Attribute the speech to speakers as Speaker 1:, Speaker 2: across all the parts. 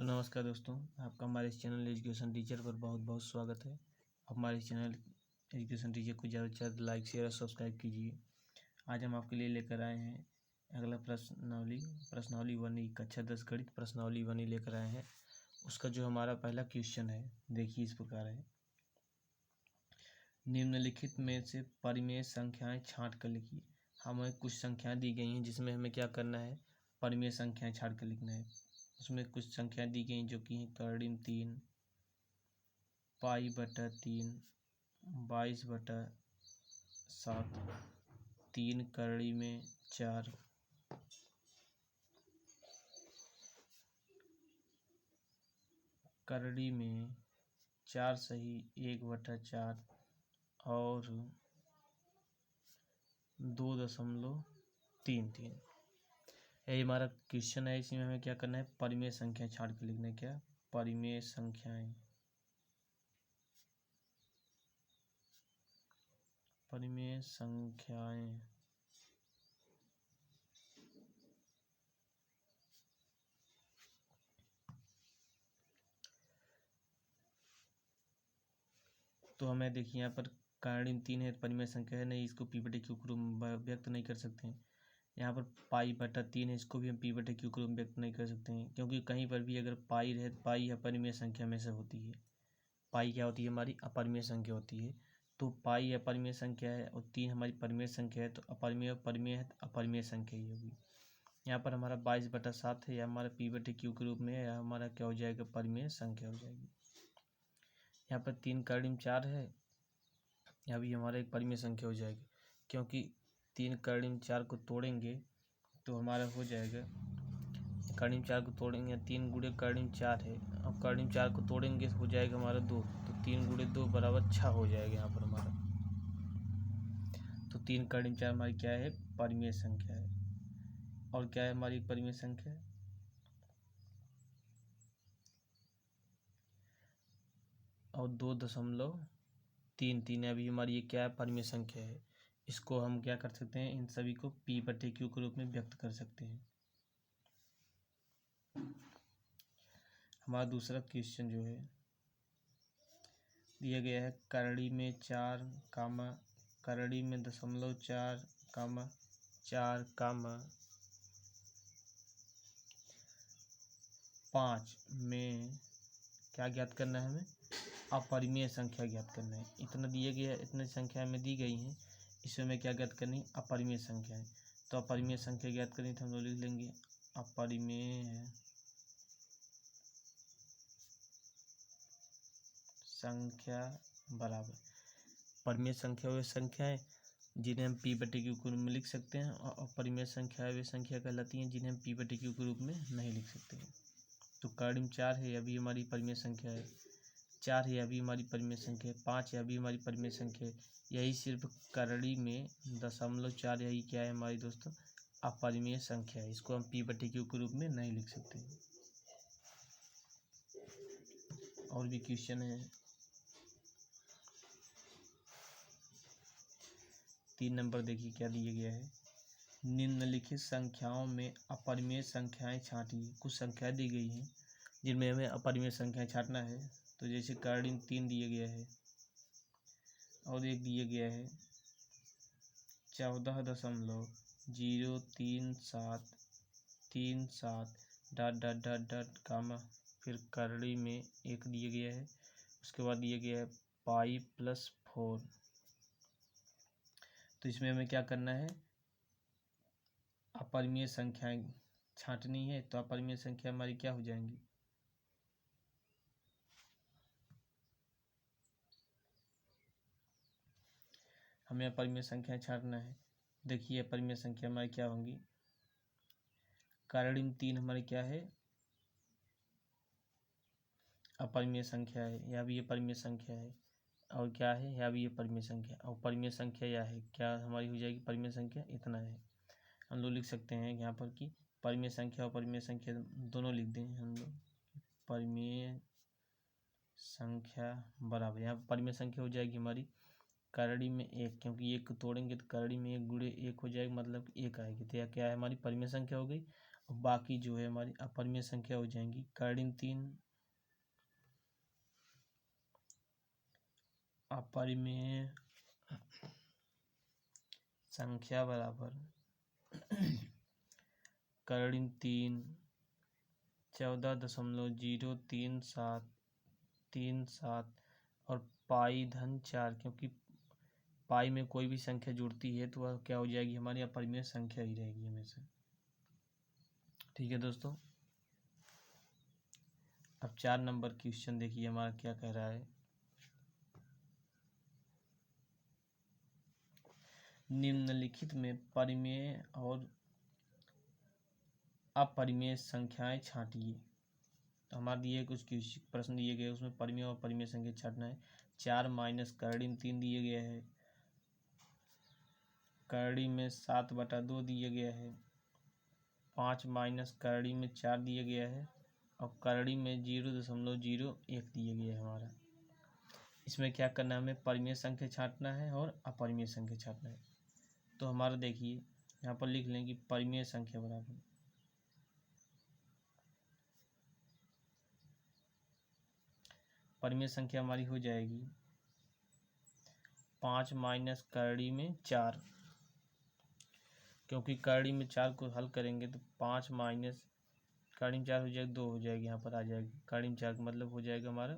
Speaker 1: नमस्कार दोस्तों, आपका हमारे इस चैनल एजुकेशन टीचर पर बहुत बहुत स्वागत है। हमारे इस चैनल एजुकेशन टीचर को ज़्यादा से ज़्यादा लाइक शेयर और सब्सक्राइब कीजिए। आज हम आपके लिए लेकर आए हैं अगला प्रश्नावली 1 कक्षा 10 गणित प्रश्नावली 1 लेकर आए हैं। उसका जो हमारा पहला क्वेश्चन है, देखिए इस प्रकार है। निम्नलिखित में से परिमेय संख्याएं छांट कर लिखिए। हमें कुछ संख्याएं दी गई हैं जिसमें हमें क्या करना है, परिमेय संख्याएं छांट कर लिखना है। उसमें कुछ संख्याएं दी गई जो कि हैं कर्डिम 3, पाई/3, 22/7, 3 करड़ी में 4, करड़ी में 4 सही 1/4 और 2.33। यही हमारा क्वेश्चन है। इसमें हमें क्या करना है, परिमेय संख्या छांट के लिखना है। क्या परिमेय संख्याएं, परिमेय संख्याएं तो हमें देखिए यहाँ पर कर्डिम 3 है, परिमेय संख्या है, नहीं इसको p/q के रूप में व्यक्त नहीं कर सकते हैं। यहाँ पर पाई/3 है, इसको भी हम p/q के रूप में व्यक्त नहीं कर सकते हैं, क्योंकि कहीं पर भी अगर पाई रहे तो पाई अपरिमेय संख्या में से होती है। पाई क्या होती है, हमारी अपरिमेय संख्या होती है। तो पाई अपरिमेय संख्या है और 3 हमारी परिमेय संख्या है, तो अपरिमेय परिमेय है तो अपरिमेय संख्या ही होगी। यहाँ पर हमारा 22/7 है, या हमारा p/q के रूप में है, या हमारा क्या हो जाएगा, परिमेय संख्या हो जाएगी। यहाँ पर 3 कर्डिम 4 है, यहाँ भी हमारा एक परिमेय संख्या हो जाएगी, क्योंकि 3 कर्डिम 4 को तोड़ेंगे तो हमारा हो जाएगा, कर्डिम 4 को तोड़ेंगे 3 गुणे कर्डिम 4 है, अब कर्डिम 4 को तोड़ेंगे हो जाएगा हमारा 2, तो 3 गुणे 2 बराबर 6 हो जाएगा यहाँ पर हमारा। तो 3 कर्डिम 4 हमारी क्या है, परिमेय संख्या है। और क्या है हमारी परिमेय संख्या, और 2.33 अभी हमारी ये क्या है, परिमेय संख्या है। इसको हम क्या कर सकते हैं, इन सभी को p/q के रूप में व्यक्त कर सकते हैं। हमारा दूसरा क्वेश्चन जो है दिया गया है, करड़ी में 4, करड़ी में 0.4, 4, 5 में क्या ज्ञात करना है, हमें अपरिमेय संख्या ज्ञात करना है। इतना दिया गया है, इतनी संख्या में दी गई हैं, इसमें हमें क्या ज्ञात करनी, अपरिमेय संख्या है। तो अपरिमेय संख्या ज्ञात करनी तो हम लोग लिख लेंगे अपरिमेय संख्या बराबर, परिमेय संख्या वे संख्याएं जिन्हें हम p/q के रूप में लिख सकते हैं, और अपरिमेय संख्या वे संख्या कहलाती हैं जिन्हें हम p/q के रूप में नहीं लिख सकते हैं। तो कर्डिम 4 है, अभी हमारी परिमेय संख्या है। 4 है, अभी हमारी परिमेय संख्या है। 5 है, अभी हमारी परिमेय संख्या है। यही सिर्फ करड़ी में 0.4, यही क्या है हमारी दोस्तों, अपरिमेय संख्या है। इसको हम p/q के रूप में नहीं लिख सकते हैं। और भी क्वेश्चन है। 3 नंबर देखिए क्या दिया गया है, निम्नलिखित संख्याओं में अपरिमेय संख्याएं छांटिए। कुछ संख्याएं दी गई हैं जिनमें हमें अपरिमेय संख्याएं छांटना है। तो जैसे कर्डिम 3 दिया गया है, और एक दिया गया है 14.03737 फिर करड़ी में 1 दिया गया है, उसके बाद दिया गया है पाई+4। तो इसमें हमें क्या करना है, अपरिमेय संख्याएं छांटनी है। तो अपरिमेय संख्या हमारी क्या हो जाएंगी, हमें अपरिमेय संख्या छांटना है। देखिए अपरिमेय संख्या हमारी क्या होंगी, कर्डिम 3 हमारी क्या है, अपरिमेय संख्या है, यह भी ये परिमेय संख्या है। और क्या है, यह भी ये परिमेय संख्या, और परिमेय संख्या यह है, क्या हमारी हो जाएगी परिमेय संख्या, इतना है। हम लोग लिख सकते हैं यहाँ पर कि परिमेय संख्या और परिमेय संख्या दोनों लिख दें हम लोग, परिमेय संख्या बराबर, यहाँ पर परिमेय संख्या हो जाएगी हमारी करड़ी में 1, क्योंकि 1 को तोड़ेंगे तो करड़ी में 1 गुणे 1 हो जाएगा, मतलब 1 आएगी। तो यह क्या है, हमारी परिमेय संख्या हो गई। और बाकी जो है हमारी अपरिमेय संख्या हो जाएंगी कर्णिम 3 अपरिमेय संख्या बराबर कर्णिम 3 14.03737 और पाई धन 4, क्योंकि पाई में कोई भी संख्या जुड़ती है तो वह क्या हो जाएगी, हमारी अपरिमेय संख्या ही रहेगी हमेशा। ठीक है दोस्तों, अब 4 नंबर क्वेश्चन देखिए हमारा क्या कह रहा है। निम्नलिखित में परिमेय और अपरिमेय संख्याएं छांटिए। तो हमारे दिए कुछ प्रश्न दिए गए, उसमें परिमेय और अपरिमेय संख्या छांटना है। 4 माइनस कर्णिम 3 दिए गया है, कर्णिम में 7/2 दिया गया है, 5 माइनस कर्णिम में 4 दिया गया है और कर्णिम में 0.01 दिया गया है हमारा। इसमें क्या करना है, हमें परिमेय संख्या छांटना है और अपरिमेय संख्या छांटना है। तो हमारा देखिए यहाँ पर लिख लें कि परिमेय संख्या बराबर परिमेय संख्या हमारी हो जाएगी 5 माइनस कर्णी में 4, क्योंकि कर्णी में 4 को हल करेंगे तो 5 माइनस कर्णी में 4 हो जाएगी 2 हो जाएगी, यहाँ पर आ जाएगी कर्णी में 4 का मतलब हो जाएगा हमारा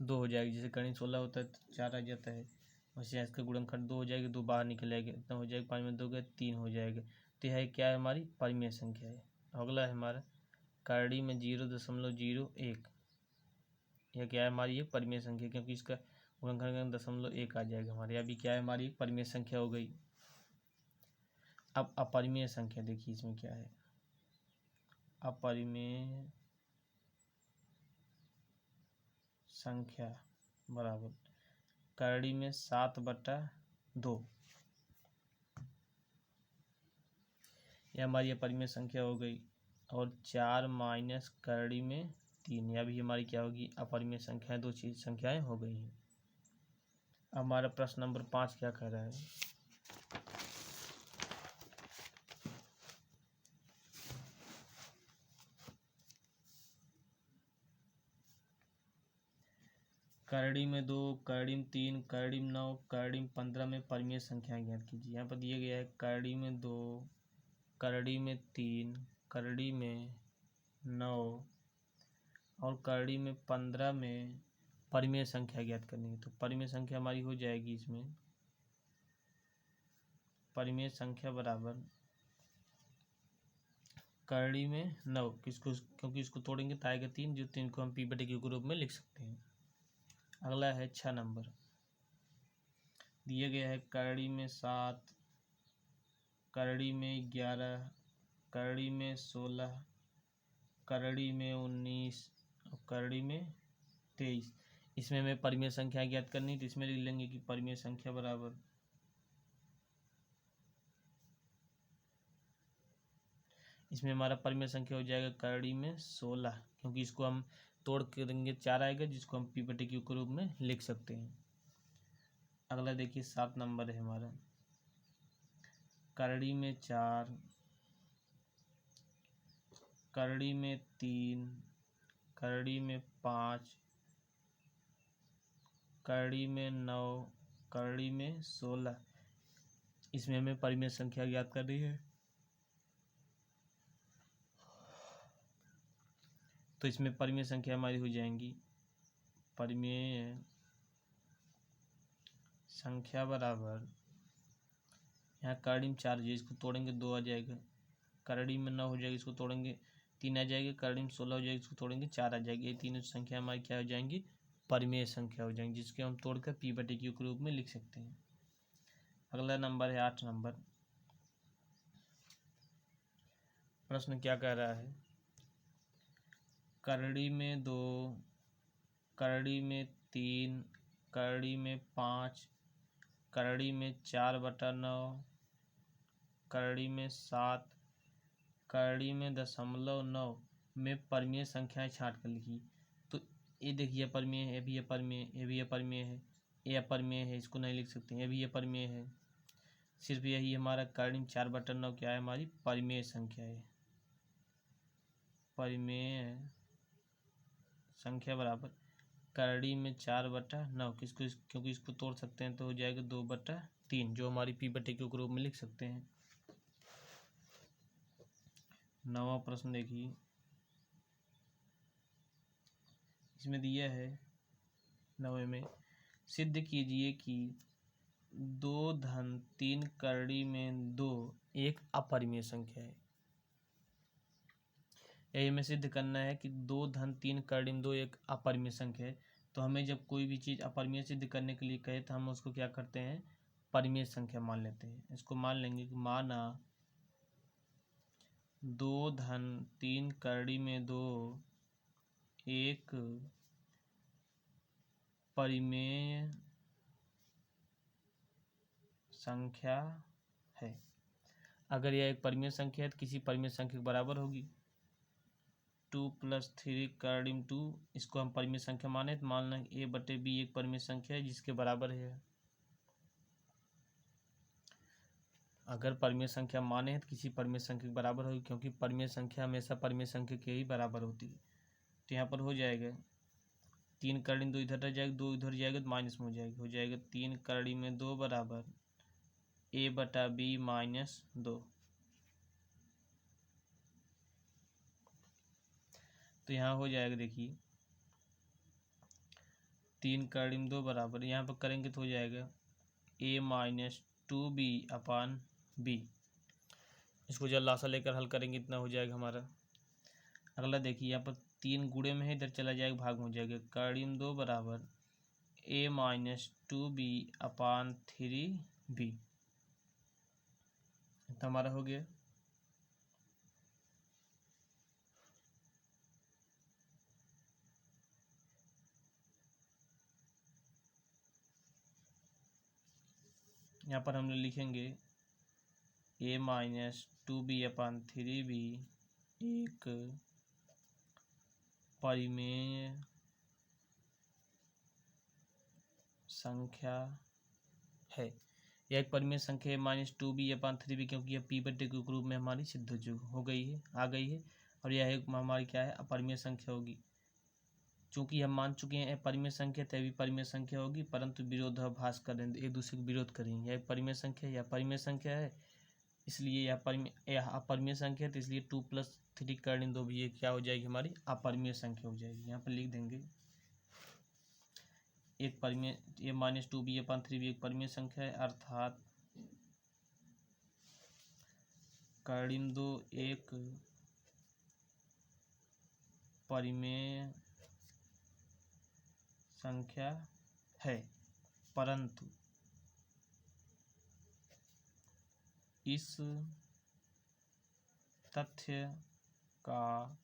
Speaker 1: 2 हो जाएगी। जैसे कर्णी 16 होता है तो 4 आ जाता है, वैसे इसका गुणनखंड 2 हो जाएगी, 2 बाहर निकल आएगा, इतना हो जाएगा, 5 में 2 गए 3 हो जाएगा। तो यह क्या है, हमारी परिमेय संख्या है। अगला है हमारा कर्णी में 0.01, यह क्या है, हमारी एक परिमेय संख्या, क्योंकि इसका गुणनखंड 0.1 आ जाएगा हमारे। अभी क्या है, हमारी एक परिमेय संख्या हो गई। अब अपरिमेय संख्या देखिए इसमें क्या है, अपरिमेय संख्या बराबर कर्णी में 7/2, यह हमारी अपरिमेय संख्या हो गई। और 4 माइनस कर्णी में 3, यह भी हमारी क्या होगी, अपरिमेय संख्याएं, 2 चीज संख्याएं हो गई हैं। अब हमारा प्रश्न नंबर 5 क्या कह रहा है, कर्णी में 2, कर्णी में 3, कर्णी में 9, कर्णी में 15 में परिमेय संख्याएं ज्ञात कीजिए। यहाँ पर दिया गया है कर्णी में 2, कर्णी में 3, कर्णी में 9 और कर्णी में 15 में परिमेय संख्या ज्ञात करनी है। तो परिमेय संख्या हमारी हो जाएगी इसमें परिमेय संख्या बराबर कर्णी में 9, किसको, क्योंकि इसको तोड़ेंगे तो आएगा 3, जो 3 को हम p/q के रूप में लिख सकते हैं। अगला है 6 नंबर, दिया गया है कर्णी में 7, कर्णी में 11, कर्णी में 16, कर्णी में 19 और कर्णी में 23। इसमें हमें परिमेय संख्या ज्ञात करनी, तो इसमें लिख लेंगे कि परिमेय संख्या बराबर इसमें हमारा परिमेय संख्या हो जाएगा कर्णी में 16, क्योंकि इसको हम तोड़ के देंगे 4 आएगा, जिसको हम p/q के रूप में लिख सकते हैं। अगला देखिए 7 नंबर है हमारा, कर्णी में 4, कर्णी में 3, कर्णी में 5, कर्णी में 9, कर्णी में 16। इसमें हमें परिमेय संख्या ज्ञात करनी है, तो इसमें परिमेय संख्या हमारी हो जाएंगी परिमेय संख्या बराबर, यहाँ कर्णी में 4 है, इसको तोड़ेंगे 2 आ जाएगा, कर्णी में 9 हो जाएगी, इसको तोड़ेंगे 3 आ जाएगी, कर्णी में 16 हो जाएगी, इसको तोड़ेंगे 4 आ जाएगी। ये तीनों संख्या हमारी क्या हो जाएंगी, परिमेय संख्या हो जाएंगी, जिसके हम तोड़कर p/q के रूप में लिख सकते हैं। अगला नंबर है 8 नंबर, प्रश्न क्या कह रहा है, कर्णी में 2, कर्णी में 3, कर्णी में 5, कर्णी में 4/9, कर्णी में 7, कर्णी में 0.9 में परिमेय संख्याएं छांट कर लिखी। तो ये देखिए अपरिमेय है, ये भी अपरिमेय, ये भी अपरिमेय है, ये अपरिमेय है, इसको नहीं लिख सकते, ये भी अपरिमेय है। सिर्फ यही हमारा कर्णिम 4/9 क्या है, हमारी परिमेय संख्या है। परिमेय संख्या बराबर कर्णी में 4/9, किसको क्योंकि इसको तोड़ सकते हैं तो हो जाएगा 2/3, जो हमारी P/Q के रूप में लिख सकते हैं। 9वां प्रश्न देखिए, इसमें दिया है 9वें में, सिद्ध कीजिए कि 2-3 कर्णी में 2 एक अपरिमेय संख्या है। यही हमें सिद्ध करना है कि 2-3 कर्णी में 2 एक अपरिमेय संख्या है। तो हमें जब कोई भी चीज़ अपरिमेय सिद्ध करने के लिए कहे तो हम उसको क्या करते हैं, परिमेय संख्या मान लेते हैं। इसको मान लेंगे कि माना 2-3 कर्णी में 2 एक परिमेय संख्या है। अगर यह एक परिमेय संख्या है तो किसी परिमेय संख्या के बराबर होगी। 2 + 3 कर्णी में 2, इसको हम परिमेय संख्या माने तो मान लें A/B एक परिमेय संख्या है जिसके बराबर है। अगर परिमेय संख्या माने तो किसी परिमेय संख्या के बराबर होगी, क्योंकि परिमेय संख्या हमेशा परिमेय संख्या के ही बराबर होती है। तो यहाँ पर हो जाएगा 3 कर्णी में 2 इधर रह जाएगा, 2 इधर जाएगा तो माइनस में हो जाएगा 3 कर्णी में 2 बराबर A/B - 2। तो यहाँ हो जाएगा, देखिए 3 कर्णी में 2 बराबर, यहाँ पर करेंगे तो हो जाएगा A - 2B/B। इसको जब लासा लेकर हल करेंगे इतना हो जाएगा हमारा। अगला देखिए, यहाँ पर 3 गुणे में है, इधर चला जाएगा भाग में हो जाएगा, कर्णी में 2 बराबर A - 2B/3B। तो हमारा हो गया। यहाँ पर हम लोग लिखेंगे A - 2B/3B एक परिमेय संख्या है। यह एक परिमेय संख्या है -2B/3B, क्योंकि यह P/Q के रूप में हमारी सिद्ध हो गई है, आ गई है। और यह एक हमारी क्या है, अपरिमेय संख्या होगी। चूंकि हम मान चुके हैं परिमेय संख्या, तभी परिमेय संख्या होगी, परंतु विरोधाभास करें, एक दूसरे को विरोध करेंगे। यह परिमेय संख्या है, यह परिमेय संख्या है, इसलिए यह अपरिमेय संख्या है। तो इसलिए 2 + 3 कर्णी 2 भी ये क्या हो जाएगी, हमारी अपरिमेय संख्या हो जाएगी। यहाँ पर लिख देंगे एक परिमेय, ये -2B/3B एक परिमेय संख्या है, अर्थात कर्णी में 2 एक परिमेय संख्या है, परंतु इस तथ्य का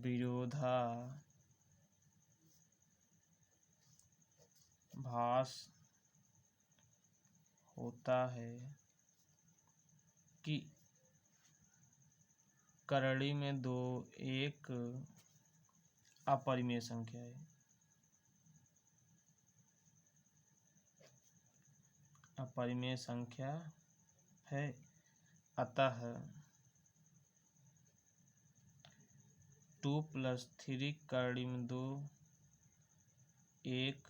Speaker 1: विरोधाभास होता है कि कर्णी में 2 एक अपरिमेय संख्या है। अपरिमेय संख्या है, अतः 2 + 3 कर्णी में 2 एक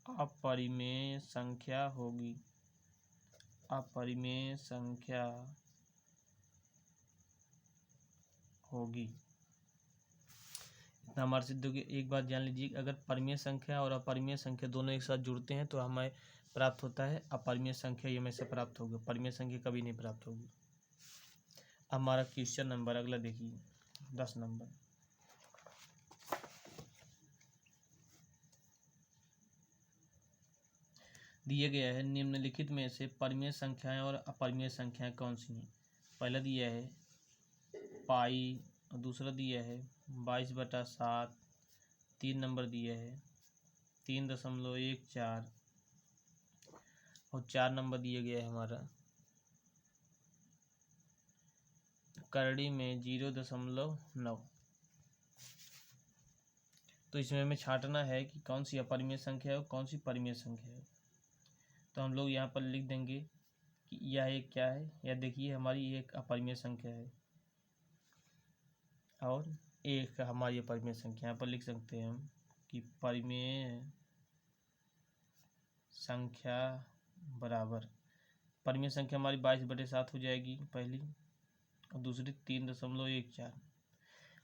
Speaker 1: अपरिमेय संख्या होगी। अपरिमेय संख्या होगी। इतना हमारे सिद्ध हो गया। एक बात जान लीजिए, अगर परिमेय संख्या और अपरिमेय संख्या दोनों एक साथ जुड़ते हैं तो हमें प्राप्त होता है अपरिमेय संख्या, ये हमें से प्राप्त होगी, परिमेय संख्या कभी नहीं प्राप्त होगी। हमारा क्वेश्चन नंबर अगला देखिए 10 नंबर। दिया गया है निम्नलिखित में से परिमेय संख्याएं और अपरिमेय संख्याएं कौन सी हैं। पहला दिया है पाई, और दूसरा दिया है 22/7, 3 नंबर दिया है 3.14, और 4 नंबर दिया गया है हमारा कर्णी में 0.9। तो इसमें हमें छांटना है कि कौन सी अपरिमेय संख्या है और कौन सी परिमेय संख्या है। तो हम लोग यहाँ पर लिख देंगे कि यह एक क्या है, यह देखिए हमारी एक अपरिमेय संख्या है और एक हमारी अपरिमेय संख्या। यहाँ पर लिख सकते हैं हम कि परिमेय संख्या बराबर, परिमेय संख्या हमारी 22/7 हो जाएगी पहली, और दूसरी 3.14।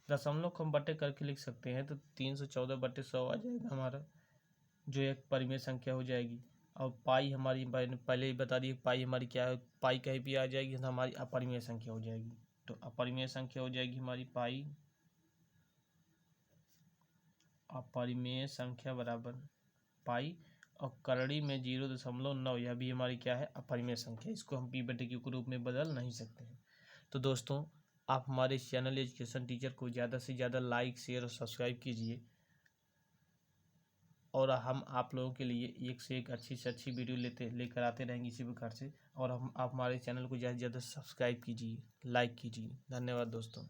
Speaker 1: दशमलव को हम बटे करके लिख सकते हैं, तो 314/100 आ जाएगा हमारा, जो एक परिमेय संख्या हो जाएगी। और पाई हमारी पहले ही बता दी, पाई हमारी क्या है, पाई कहीं भी आ जाएगी तो हमारी अपरिमेय संख्या हो जाएगी। तो अपरिमेय संख्या हो जाएगी हमारी पाई, अपरिमेय संख्या बराबर पाई, और करड़ी में 0.9, यह भी हमारी क्या है, अपरिमेय संख्या। इसको हम p/q के रूप में बदल नहीं सकते हैं। तो दोस्तों, आप हमारे इस चैनल एजुकेशन टीचर को ज़्यादा से ज़्यादा लाइक, शेयर और सब्सक्राइब कीजिए, और हम आप लोगों के लिए एक से एक अच्छी से अच्छी वीडियो लेकर आते रहेंगे इसी प्रकार से। और आप हमारे चैनल को ज़्यादा से ज़्यादा सब्सक्राइब कीजिए, लाइक कीजिए। धन्यवाद दोस्तों।